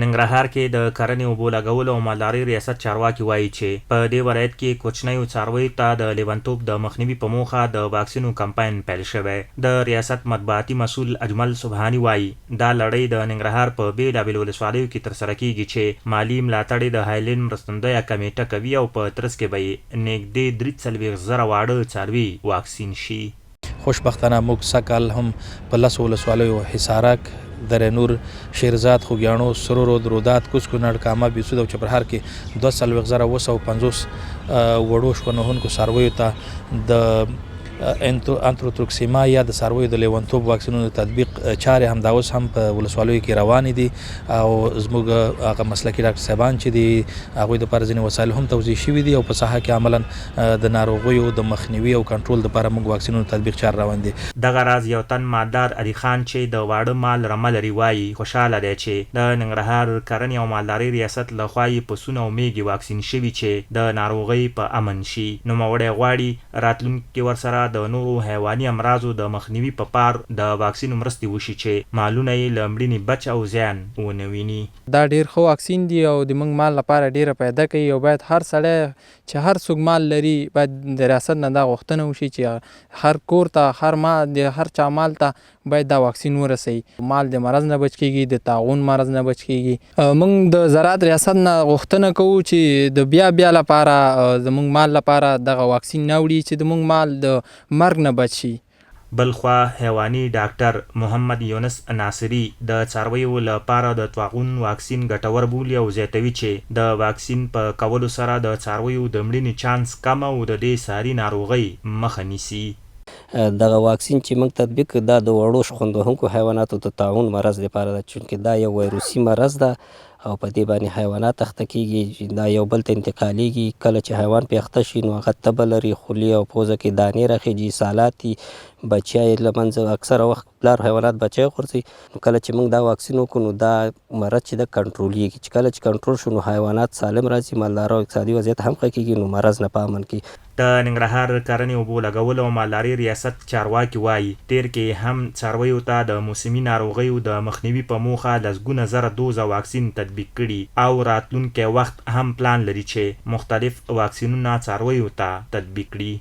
ننګرهار کې د کرنې اوبو لګولو او مالدارۍ ریاست چارواکي وایي چې په دې ولایت کې کوچنیو څارویو ته د لیونتوب د مخنیوي په موخه د واکسینو کمپاین پیل شوی. د ریاست مطبوعاتي مسؤل اجمل سبحاني وایي دا لړۍ د ننګرهار په بېلابېلو ولسوالیو کې ترسره کیږي چې مالي ملاتړ د هایلین مرستندویه کمیټه کوي او په ترڅ کې به یې نږدې 43,000 واړه څاروي واکسین شي. خوشبختانه موږ سږ هم په 10 ولسوالیو حصارک، در نور، شیرزاد، خوږیاڼو، سرور، رودات، کوز کونړ، کامه، بیسود او چپرهار کې 42,250 وړو شکرنهونکو څارویو ته د انتروتوکسیما یا د څارویو د لیونتوب واکسینونو تطبیق چارې هم دا اوس هم په ولسوالیو کې روانې دي او زموږ هغه مسلکي ډاکټر صاحبان چې دي هغوی دپاره ځینې وسایل هم توضیح شوي دي او په ساحه کې عملا د ناروغیو د مخنیوي او کنټرول دپاره موږ واکسینونو تطبیق چارې روان دي. دغه راز یو تن مالدار علي خان چې د واړه مال رمه لري وایي خوشحاله دی چې د ننګرهار کرنې او مالدارۍ ریاست لخوا یې پسونه او میږې واکسین شوي چې د ناروغۍ په امن شي. نوموړی غواړي راتلونکي ورسره د نورو حیواني امراضو د مخنیوي په پار د واکسین مرستې وشي چې مالونه یې له مړینې بچ او زیان ونه ویني. دا ډیر ښه واکسین دی او د موږ مال لپاره ډیره پیدا کوي او باید هر سړی چې هر څوک مال لري باید د ریاست نه دا غوښتنه وشي چې هر کور ته د هر چا مال ته باید دا واکسین ورسوي. مال د مرض نه بچ کیږي، د طاعون مرض نه بچ کیږي. موږ د زراعت ریاست نه غوښتنه کوو چې د بیا لپاره زموږ مال لپاره دغه واکسین راوړي چې د موږ مال د مرګ نه بچ شي. بلخوا حیواني ډاکټر محمد یونس ناصري د څارویو لپاره د طاعون واکسین ګټور بولي او زیاتوي چې د واکسین په کولو سره د څارویو د مړینې چانس کم او د دې ساري ناروغۍ مخه نیسي. دغه واکسین چې موږ تطبیق دا د وړو شخوندوونکو حیواناتو د طاعون مرض لپاره ده، چونکې دا یو ویروسي مرض ده او په دې باندې حیوانات اخته کیږي، دا یو بل ته انتقالیږي. کله چې حیوان پې اخته شي نو هغه تبه لري، خولې او پوزه کې دانې راخیږي، سالات دي، بچیا یې له منځه اکثره وخت پلار حیوانات بچی غورځوي. نو کله چې موږ دا واکسین وکړو نو دا مرض چې ده کنټرولېږي، چې کله چې کنټرول شو نو حیوانات سالم راځي، مالداره او اقتصادي وضعیت هم ښه کیږي، نو مرض نه په امن کې. د ننګرهار کرنې اوبو لګولو او مالدارۍ ریاست چارواکي وایي تیر کې هم څارویو ته د موسمي ناروغیو د مخنیوي په موخه لسګونه زره دوزه واکسین تطبیق کړي او راتلونکی وخت هم پلان لري چې مختلف واکسینونه څارویو ته تطبیق کړي.